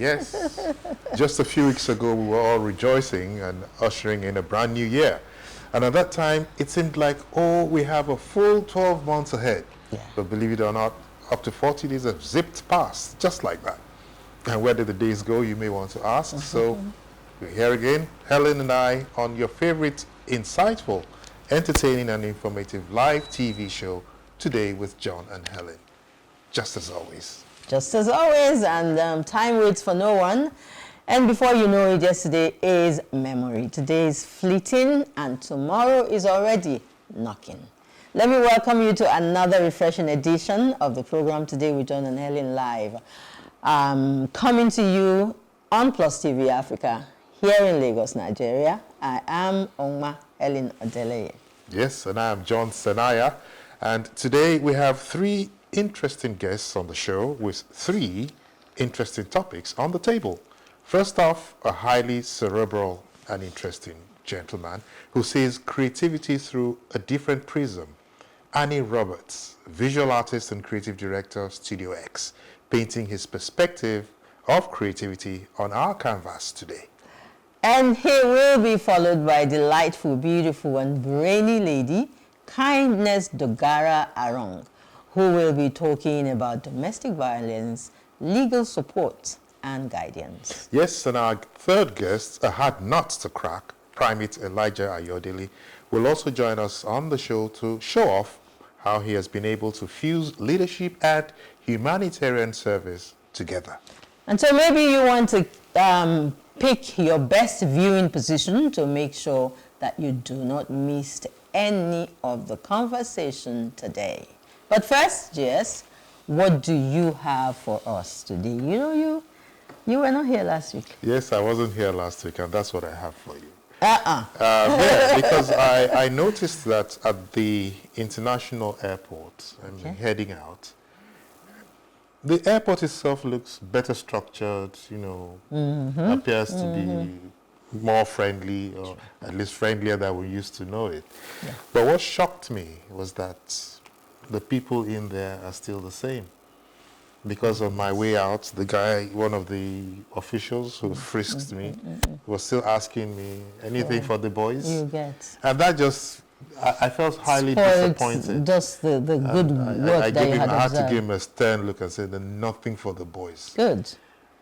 Yes. Just a few weeks ago, we were all rejoicing and ushering in a brand new year. And at that time, it seemed like, oh, we have a full 12 months ahead. Yeah. But believe it or not, up to 40 days have zipped past, just like that. And where did the days go, you may want to ask. So we're here again, Helen and I, on your favorite insightful, entertaining and informative live TV show, Today with John and Helen. Just as always. Just as always, and time waits for no one. And before you know it, yesterday is memory. Today is fleeting, and tomorrow is already knocking. Let me welcome you to another refreshing edition of the program Today with John and Helen Live. Coming to you on PlusTvAfrica here in Lagos, Nigeria. I am Helen Odeleye. Yes, and I am John Senaya. And today we have three interesting guests on the show with three interesting topics on the table. First off, a highly cerebral and interesting gentleman who sees creativity through a different prism. Anny Roberts, visual artist and creative director of StudioX, painting his perspective of creativity on our canvas today. And he will be followed by delightful, beautiful, and brainy lady, Kindness Dogara Arong, who will be talking about domestic violence, legal support, and guidance. Yes, and our third guest, a hard nut to crack, Primate Elijah Ayodele, will also join us on the show to show off how he has been able to fuse leadership and humanitarian service together. And so maybe you want to pick your best viewing position to make sure that you do not miss any of the conversation today. But first, Jess, what do you have for us today? You were not here last week. Yes, I wasn't here last week, and that's what I have for you. Yeah, because I noticed that at the international airport, I'm heading out, the airport itself looks better structured, appears to be more friendly, or at least friendlier than we used to know it. Yeah. But what shocked me was that the people in there are still the same. Because on my way out, the guy, one of the officials who frisked me, was still asking me anything for the boys. You get. And that just, I felt highly disappointed. Just the good work that you had observed. I had to give him a stern look and say, nothing for the boys. Good.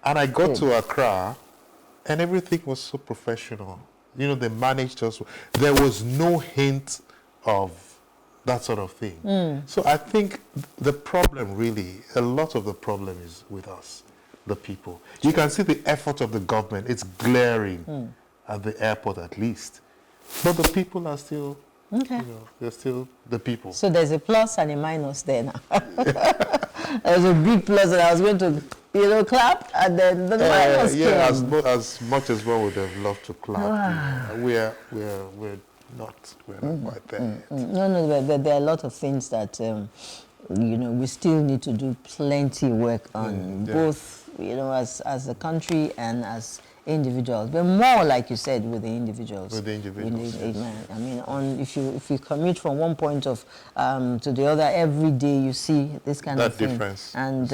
And I got to Accra, and everything was so professional. They managed us. There was no hint of that sort of thing. So I think the problem really, a lot of the problem is with us, the people. You can see the effort of the government. It's glaring at the airport at least. But the people are still, they're still the people. So there's a plus and a minus there now. There's a big plus that I was going to, clap, and then the minus came. As much as one would have loved to clap, we're not quite there yet. No, but there are a lot of things that, we still need to do plenty work on, both, as a country and as individuals, but more, like you said, with the individuals. With the individuals, yes. I mean, if you commute from one point of to the other every day, you see this kind of thing. That difference. And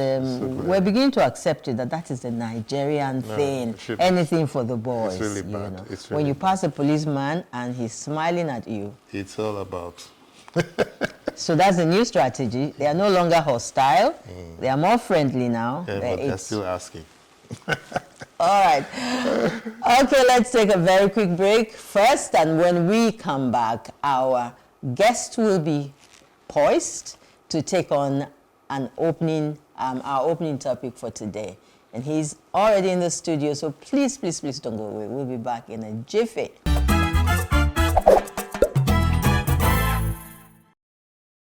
we're beginning to accept it that is the Nigerian thing. Anything for the boys. It's really bad. It's really when you pass a policeman and he's smiling at you. It's all about. So that's a new strategy. They are no longer hostile. They are more friendly now. Yeah, but they're still asking. All right. Okay, let's take a very quick break first, and when we come back, our guest will be poised to take on our opening topic for today. And he's already in the studio, so please don't go away. We'll be back in a jiffy.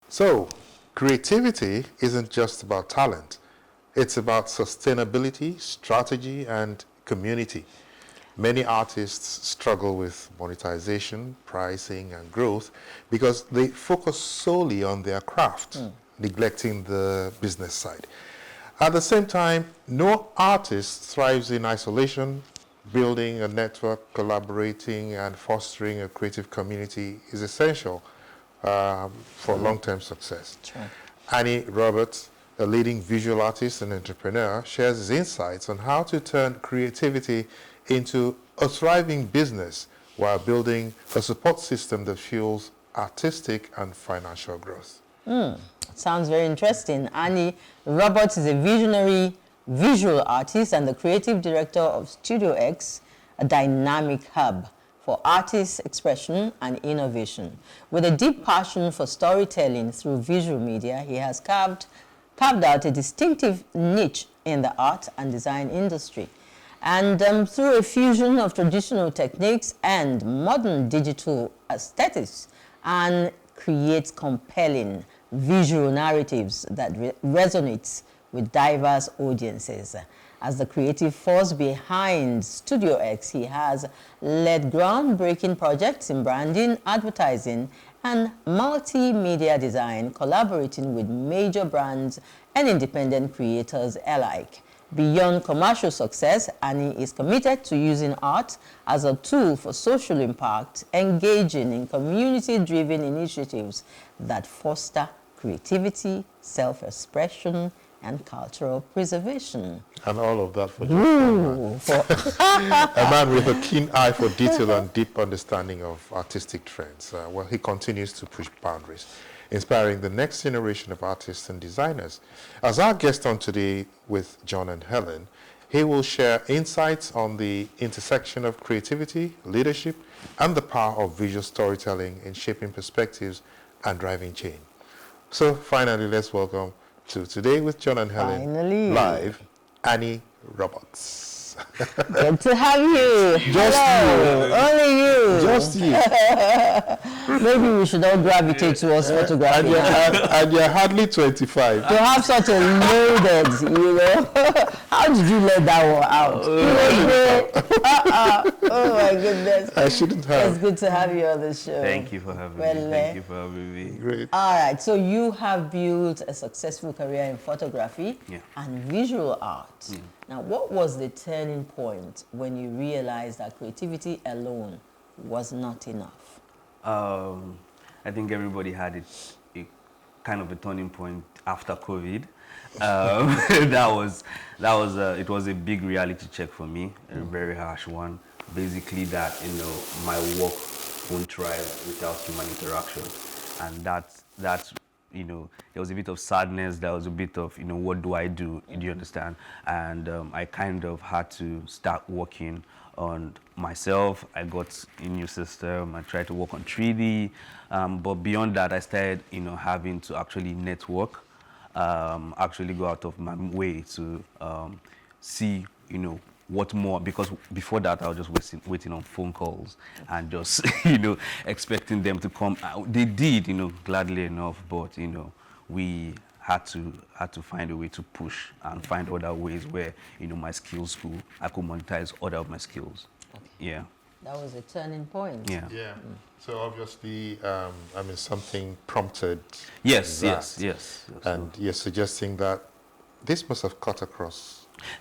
So, creativity isn't just about talent. It's about sustainability, strategy, and community. Many artists struggle with monetization, pricing, and growth because they focus solely on their craft, neglecting the business side. At the same time, no artist thrives in isolation. Building a network, collaborating, and fostering a creative community is essential for long-term success. Sure. Anny Roberts, a leading visual artist and entrepreneur, shares his insights on how to turn creativity into a thriving business while building a support system that fuels artistic and financial growth. Sounds very interesting. Anny Roberts is a visionary visual artist and the creative director of StudioX, a dynamic hub for artist expression and innovation. With a deep passion for storytelling through visual media, he has carved out a distinctive niche in the art and design industry. And through a fusion of traditional techniques and modern digital aesthetics, and creates compelling visual narratives that resonates with diverse audiences. As the creative force behind StudioX, he has led groundbreaking projects in branding, advertising, and multimedia design, collaborating with major brands and independent creators alike. Beyond commercial success, Anny is committed to using art as a tool for social impact, engaging in community-driven initiatives that foster creativity, self-expression, and cultural preservation. And all of that for just a man with a keen eye for detail and deep understanding of artistic trends. Well, he continues to push boundaries, inspiring the next generation of artists and designers. As our guest on today with John and Helen, he will share insights on the intersection of creativity, leadership, and the power of visual storytelling in shaping perspectives and driving change. So finally, let's welcome to Today with John and Helen, live, Anny Roberts. Good to have you. Just Hello. you. Only you. Just you. Maybe we should all gravitate towards photography. And you're hardly 25. To have such a loaded, how did you let that one out? Oh my goodness. I shouldn't have. It's good to have you on the show. Thank you for having me. Thank you for having me. Great. All right, so you have built a successful career in photography and visual art. Now, what was the turning point when you realized that creativity alone was not enough? I think everybody had a kind of a turning point after COVID. It was a big reality check for me, a very harsh one. Basically, that my work won't thrive without human interaction, and that's there was a bit of sadness. There was a bit of what do I do? Do you understand? And I kind of had to start working on myself. I got a new system. I tried to work on 3D, but beyond that, I started having to actually network, actually go out of my way to see what more, because before that I was just waiting on phone calls and just expecting them to come. They did gladly enough, but we had to find a way to push and find other ways where my skills I could monetize other of my skills. Okay. Yeah, that was a turning point. Yeah. So obviously something prompted yes. And you're suggesting that this must have cut across.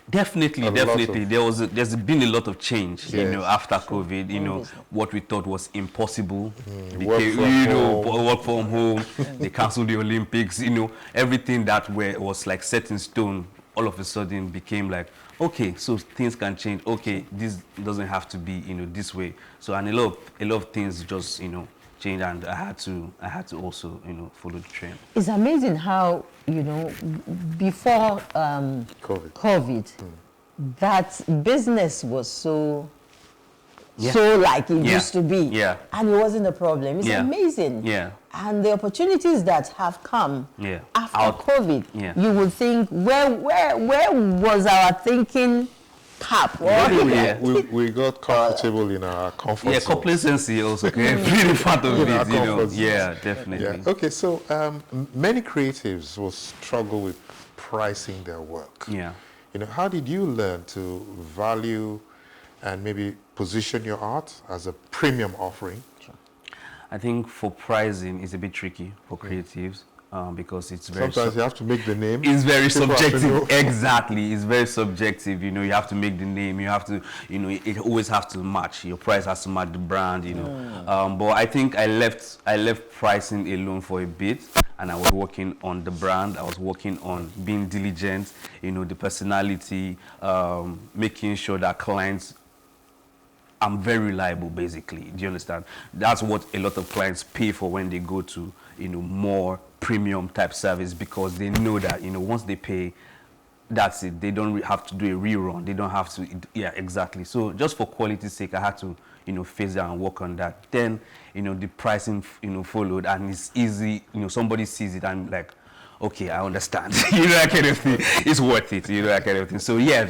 Definitely. There's been a lot of change, after COVID. What we thought was impossible work from home. They canceled the Olympics. Everything that was like set in stone, all of a sudden became like, okay, so things can change. Okay, this doesn't have to be this way. So and a lot of things just change, and I had to also follow the trend. It's amazing how before COVID that business was so like it used to be, and it wasn't a problem. It's amazing. And the opportunities that have come after COVID, you would think, where was our thinking cap? We got comfortable in our comfort zone. Complacency also can be part of it, definitely. Yeah. Okay, so many creatives will struggle with pricing their work. How did you learn to value and maybe position your art as a premium offering? I think for pricing it's a bit tricky for creatives. Because it's very sometimes you have to make the name. It's very subjective. Exactly, it's very subjective. You have to make the name. You have to, it always has to match. Your price has to match the brand. But I think I left pricing alone for a bit, and I was working on the brand. I was working on being diligent, the personality, making sure that clients, I'm very reliable, basically. Do you understand? That's what a lot of clients pay for when they go to, more premium type service, because they know that, once they pay, that's it. They don't have to do a rerun. They don't have to, yeah, exactly. So just for quality's sake, I had to, face that and work on that. Then, the pricing, followed, and it's easy. Somebody sees it and like, okay, I understand. That kind of thing. It's worth it. That kind of thing. So yeah,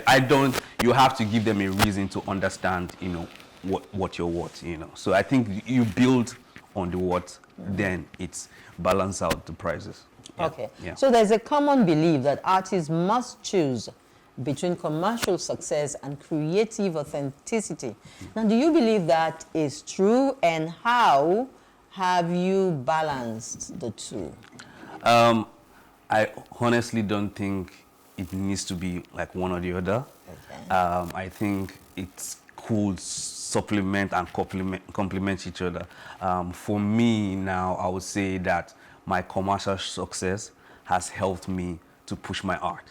you have to give them a reason to understand, what you're worth. So I think you build on the what, then it's balance out the prices. Yeah. Okay. Yeah. So there's a common belief that artists must choose between commercial success and creative authenticity. Now, do you believe that is true, and how have you balanced the two? I honestly don't think it needs to be like one or the other. Okay. I think it could supplement and complement each other. For me now, I would say that my commercial success has helped me to push my art.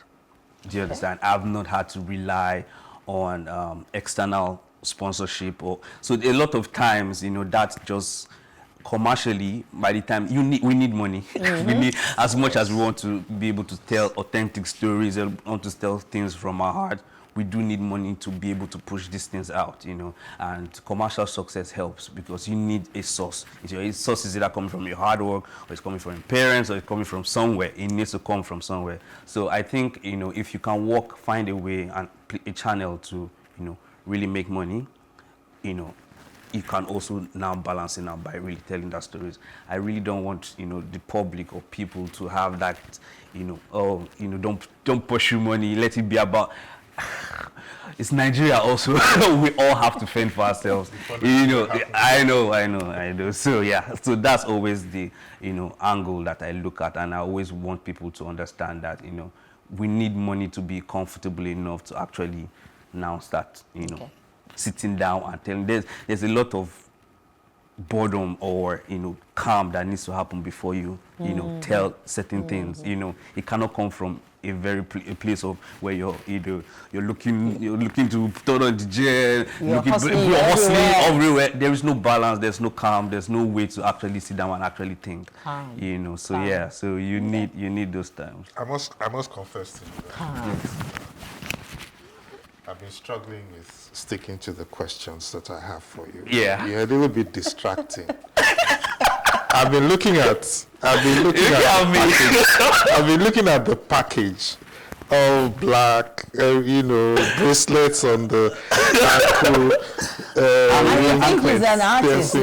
Do you understand? I've not had to rely on external sponsorship, so a lot of times, that's just commercially. By the time we need money. We need, as much as we want to be able to tell authentic stories and want to tell things from our heart, we do need money to be able to push these things out, and commercial success helps because you need a source. A source is either coming from your hard work, or it's coming from your parents, or it's coming from somewhere. It needs to come from somewhere. So I think, if you can find a way and a channel to, really make money, you can also now balance it out by really telling that stories. I really don't want, the public or people to have that, don't pursue money, let it be about. It's Nigeria also. We all have to fend for ourselves. I know. So yeah, so that's always the, angle that I look at, and I always want people to understand that, we need money to be comfortable enough to actually now start, sitting down and telling. There's a lot of boredom or calm that needs to happen before you tell certain things. It cannot come from a place of where you're looking to turn on the jail, you're hustling everywhere. There is no balance, there's no calm, there's no way to actually sit down and actually think. So calm. Yeah, so you need those times. I must confess to you that I've been struggling with sticking to the questions that I have for you. Yeah. You're a little bit distracting. I've been looking at the package. All black, bracelets on the ankle. I think he's an artist.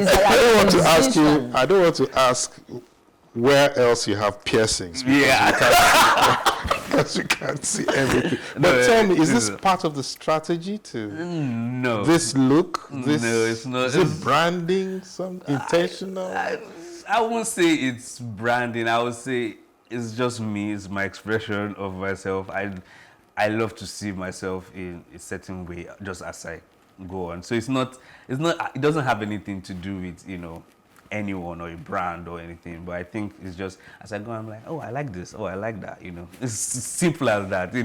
I don't want to ask where else you have piercings. Because you can't see everything. But tell me, is this part of the strategy to this look? No, it's not. Is it branding? Some intentional? I won't say it's branding. I would say it's just me. It's my expression of myself. I love to see myself in a certain way, just as I go on. So it doesn't have anything to do with anyone or a brand or anything, but I think it's just as I go, I'm like, oh, I like this, oh, I like that, it's simple as that.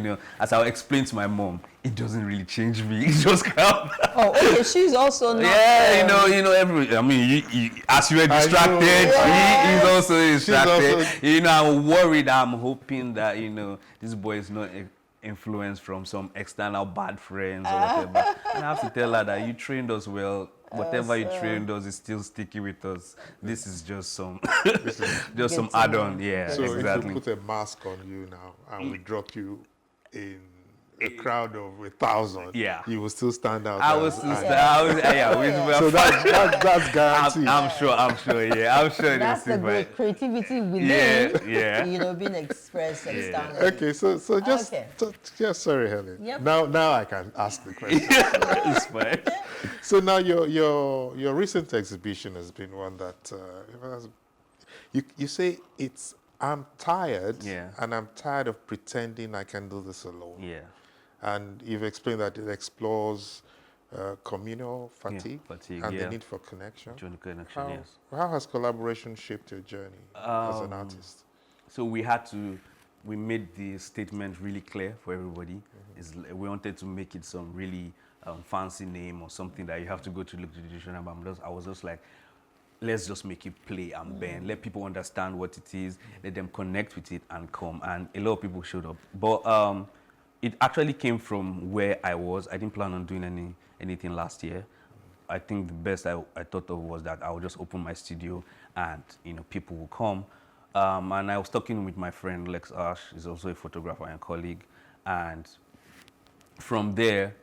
As I'll explain to my mom, it doesn't really change me, it just comes. Oh, okay, she's also not as you are distracted, he's also distracted. I'm worried, I'm hoping that this boy is not influenced from some external bad friends or whatever. And I have to tell her that you trained us well. Whatever you trained us is still sticky with us. This is just some some add-on. Yeah, so exactly. If we put a mask on you now and we drop you in a crowd of 1,000, you will still stand out. I will still stand out. So that's guaranteed. I'm sure. Yeah, I'm sure. That's the great creativity within. Being expressed and standing. Okay, so just sorry, Helen. Yep. Now I can ask the question. It's fine. So now your recent exhibition has been one that you say it's I'm tired, and I'm tired of pretending I can do this alone. Yeah. And you've explained that it explores communal fatigue and the need for connection. Yes. How has collaboration shaped your journey as an artist? So we made the statement really clear for everybody. We wanted to make it some really fancy name or something that you have to go to look to the dictionary. I was just like, let's just make it play and bend. Let people understand what it is. Let them connect with it and come. And a lot of people showed up. But it actually came from where I was. I didn't plan on doing anything last year. I think the best I thought of was that I would just open my studio and, people will come. And I was talking with my friend Lex Ash, he's also a photographer and colleague. And from there,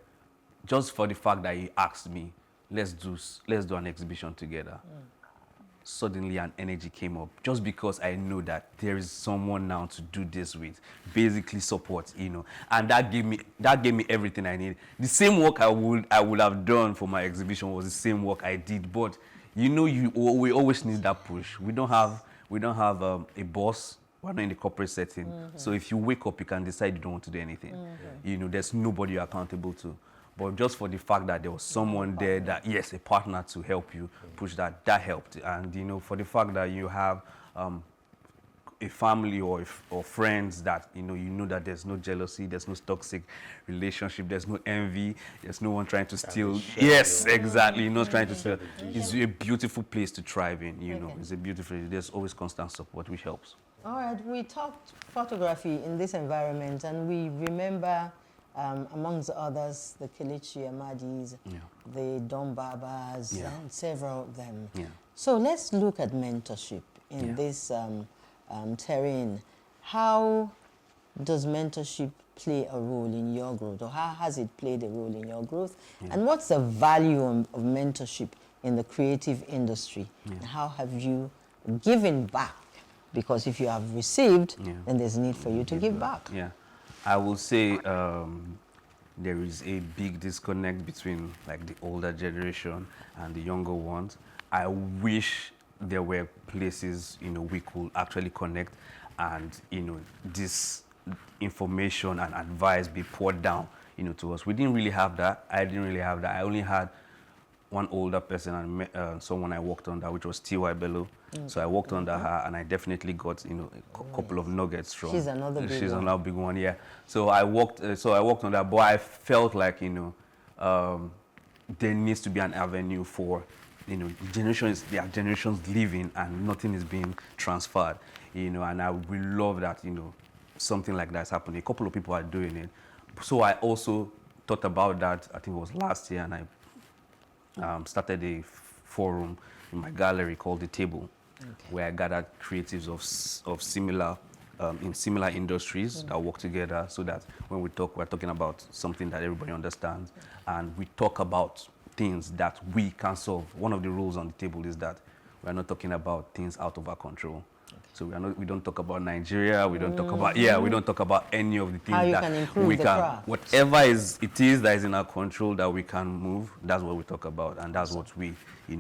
just for the fact that he asked me, let's do an exhibition together. Suddenly an energy came up just because I know that there is someone now to do this with, basically support, and that gave me everything I need. The same work I would have done for my exhibition was the same work I did, but we always need that push. We don't have a boss. We're not in the corporate setting, so if you wake up, you can decide you don't want to do anything. There's nobody you're accountable to. But just for the fact that there was someone there that, yes, a partner to help you push that helped. And, for the fact that you have a family or friends that, you know that there's no jealousy, there's no toxic relationship, there's no envy, there's no one trying to steal. Yes, exactly. Not trying to steal. It's a beautiful place to thrive in, It's there's always constant support, which helps. All right, we talked photography in this environment, and we remember amongst others, the Kelechi Amadis, the Don Barbas, and several of them. So let's look at mentorship in this terrain. How does mentorship play a role in your growth, or how has it played a role in your growth? And what's the value of mentorship in the creative industry? And how have you given back? Because if you have received, then there's need for you to give back. I will say there is a big disconnect between like the older generation and the younger ones. I wish there were places, we could actually connect and, this information and advice be poured down, to us. We didn't really have that. I didn't really have that. I only had one older person and someone I worked under, which was T.Y. Bello. So I worked under her, and I definitely got a couple of nuggets from. She's another big one. Yeah. So I worked on that, but I felt like there needs to be an avenue for there are generations living and nothing is being transferred. And I would love that something like that's happening. A couple of people are doing it. So I also thought about that. I think it was last year, and I started a forum in my gallery called The Table, where I gathered creatives of similar in similar industries that work together, so that when we talk, we're talking about something that everybody understands, and we talk about things that we can solve. One of the rules on the table is that we're not talking about things out of our control. So we don't talk about Nigeria, we don't talk about we don't talk about any of the things we can whatever it is that is in our control that we can move. That's what we talk about, and that's what we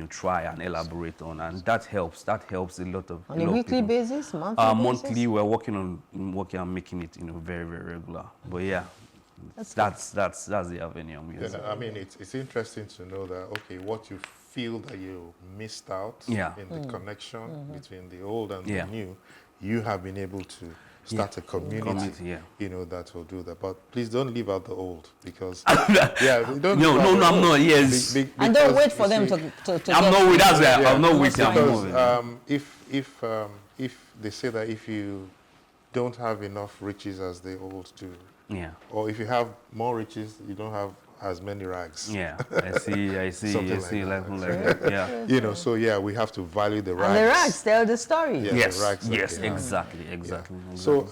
try and elaborate on, and that helps a lot of on a weekly basis, monthly. We're working on making it very, very regular. But that's the avenue I'm using. I mean, it's interesting to know that what you feel that you missed out in the connection between the old and the new, you have been able to start a community, that will do that. But please don't leave out the old, because I'm not. Yes, and don't wait for them to I'm not with that. I'm not with them. Because if they say that if you don't have enough riches as the old do, or if you have more riches, you don't have as many rags. I see. Something like that. So we have to value the rags. And the rags tell the story. Yes, the rags exactly. So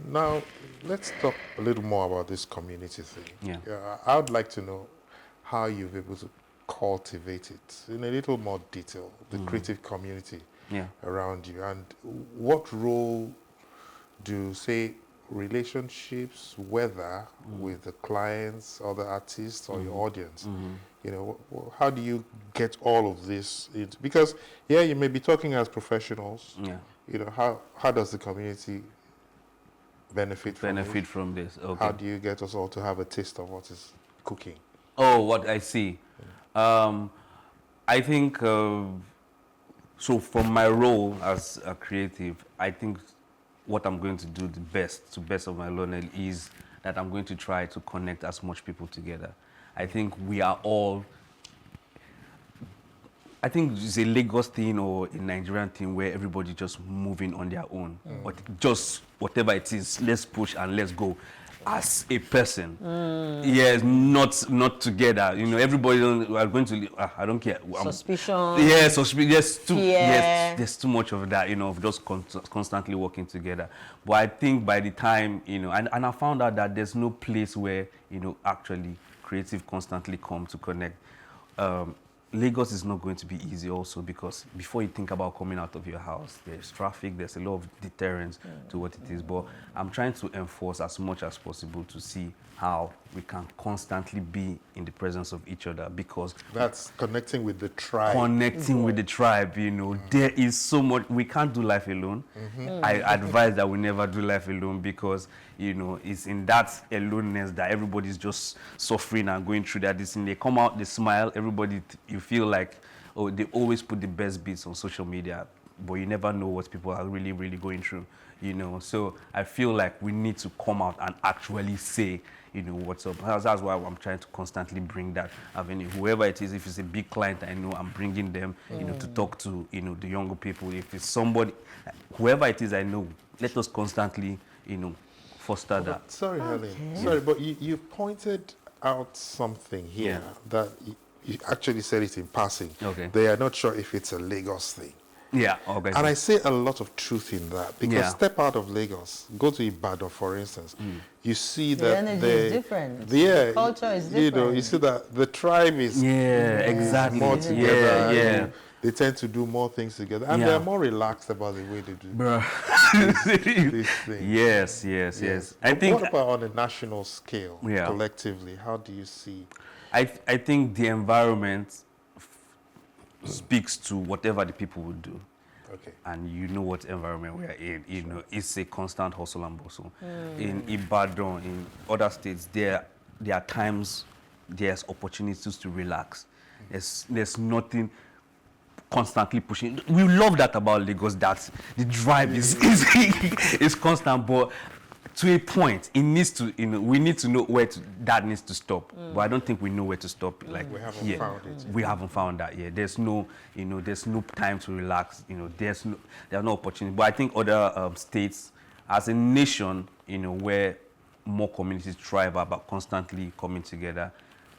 now let's talk a little more about this community thing. I would like to know how you've been able to cultivate it in a little more detail, the creative community around you, and what role do, say, relationships, whether with the clients, other artists, or your audience, how do you get all of this? Because you may be talking as professionals. How does the community benefit from this? Okay. How do you get us all to have a taste of what is cooking? Oh, what I see. I think so. From my role as a creative, I think what I'm going to do to best of my knowledge is that I'm going to try to connect as much people together. I think we are all, I think it's a Lagos thing or a Nigerian thing where everybody just moving on their own. But just whatever it is, let's push and let's go as a person. Yes, not together. You know, everybody are going to, I don't care. Suspicion. Yes, suspicion. There's too much of that, you know, of just constantly working together. But I think by the time, you know, and I found out that there's no place where, you know, actually creative constantly come to connect. Lagos is not going to be easy also, because before you think about coming out of your house, there's traffic, there's a lot of deterrence to what it is. But I'm trying to enforce as much as possible to see how we can constantly be in the presence of each other, because that's connecting with the tribe. Connecting with the tribe, you know, there is so much. We can't do life alone. I advise that we never do life alone, because, you know, it's in that aloneness that everybody's just suffering and going through that. This thing, they come out, they smile, everybody, you feel like, oh, they always put the best bits on social media, but you never know what people are really, really going through, you know. So I feel like we need to come out and actually say, you know, what's up. That's why I'm trying to constantly bring that avenue. Whoever it is, if it's a big client I know, I'm bringing them, you know, to talk to, you know, the younger people. If it's somebody, whoever it is I know, let us constantly, you know, foster that. Sorry, Helen. Sorry, but you pointed out something here that you actually said it in passing. Okay. They are not sure if it's a Lagos thing. Yeah, okay. And I see a lot of truth in that, because step out of Lagos, go to Ibadan, for instance, you see that the energy is different. The culture is different. You know, you see that the tribe is exactly more together. Yeah. They tend to do more things together, and they're more relaxed about the way they do these things. Yes. I think. What about on a national scale, collectively? How do you see? I think the environment speaks to whatever the people will do. Okay. And you know what environment we are in. You know, it's a constant hustle and bustle. In Ibadan, in other states, there are times, there's opportunities to relax. There's nothing constantly pushing. We love that about Lagos, that the drive is constant, but to a point, it needs to, you know, we need to know where that needs to stop. But I don't think we know where to stop. Like we haven't found it. We haven't found that yet. There's no, you know, there's no time to relax. You know, there are no opportunities. But I think other states, as a nation, you know, where more communities thrive about constantly coming together,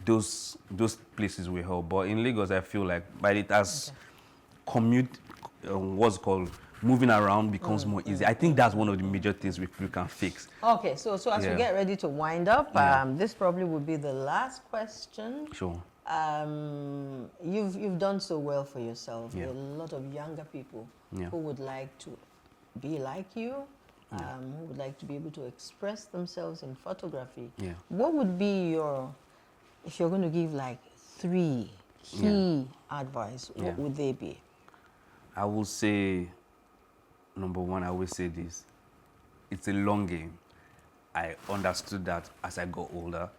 those places will help. But in Lagos, I feel like by it as what's called moving around becomes more easy. I think that's one of the major things we can fix. Okay, so as we get ready to wind up, this probably would be the last question. Sure. You've done so well for yourself. Yeah. There are a lot of younger people who would like to be like you, who would like to be able to express themselves in photography. Yeah. What would be your, if you're going to give like 3 key advice, what would they be? I will say, number one, I will say this. It's a long game. I understood that as I got older.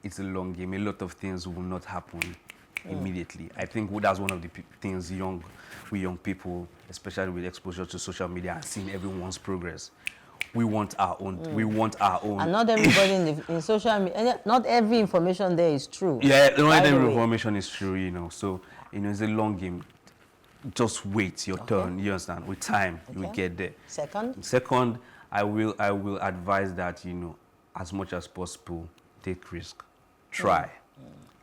It's a long game. A lot of things will not happen immediately. I think that's one of the things we young people, especially with exposure to social media and seeing everyone's progress, we want our own. We want our own. And not everybody in social media, not every information there is true. Yeah, not every information is true, you know. So, you know, it's a long game. Just wait your turn, you understand? With time, you will get there. Second, I will advise that, you know, as much as possible, take risk. Try.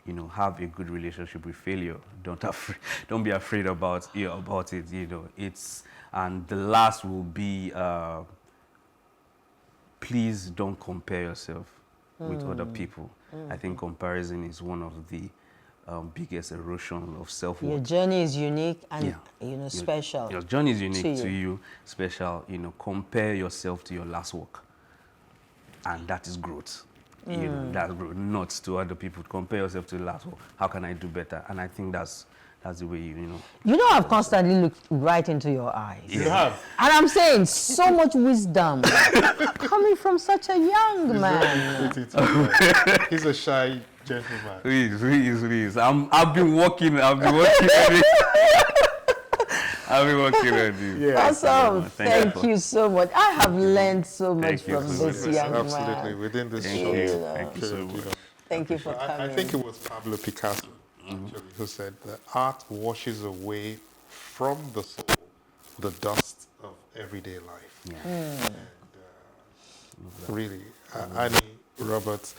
You know, have a good relationship with failure. Don't be afraid about it, you know. And the last will be, please don't compare yourself with other people. I think comparison is one of the biggest erosion of self-worth. Your journey is unique and you know, special. Your journey is unique to you, special. You know, compare yourself to your last work, and that is growth. You know, that's growth, not to other people. Compare yourself to the last work. How can I do better? And I think that's the way you know. You know, I've constantly looked right into your eyes. You have. And I'm saying so much wisdom coming from such a young man. He's a shy gentleman. Please. I've been working on it. I'll be working on you. Yeah. Awesome. Thank you so much. I have learned so much Thank you from so this much. young Absolutely. man. Within this Thank short you. period, Thank you so much. Thank you for coming. I think it was Pablo Picasso, actually, who said that art washes away from the soul the dust of everyday life. Yeah. And really, Anny Roberts,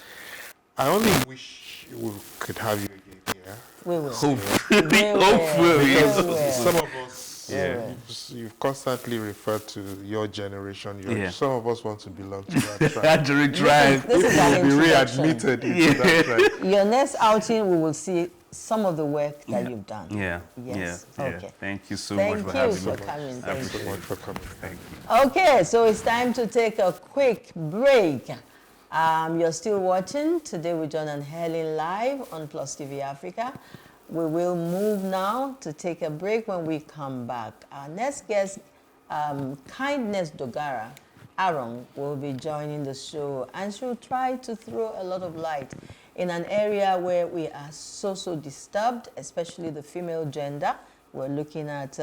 I only wish we could have you again here. We will. Hopefully. Hopefully. Because some of us, Yeah. you've constantly referred to your generation. Yeah. Some of us want to belong to that tribe. Actually tried. This is our Be introduction. readmitted into that tribe. Your next outing, we will see some of the work that you've done. Yeah. Yes. Yeah. Okay. Thank you so much for having me. Thank you for coming. Thank you so much for coming. Thank you. Okay, so it's time to take a quick break. You're still watching Today with John and Helen live on PlusTvAfrica. We will move now to take a break. When we come back, our next guest, Kindness Dogara Aaron, will be joining the show, and she'll try to throw a lot of light in an area where we are so disturbed, especially the female gender. We're looking at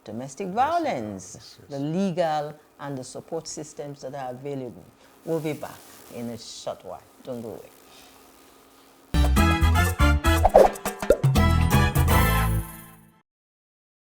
domestic violence, the legal and the support systems that are available. We'll be back in a short while. Don't go away.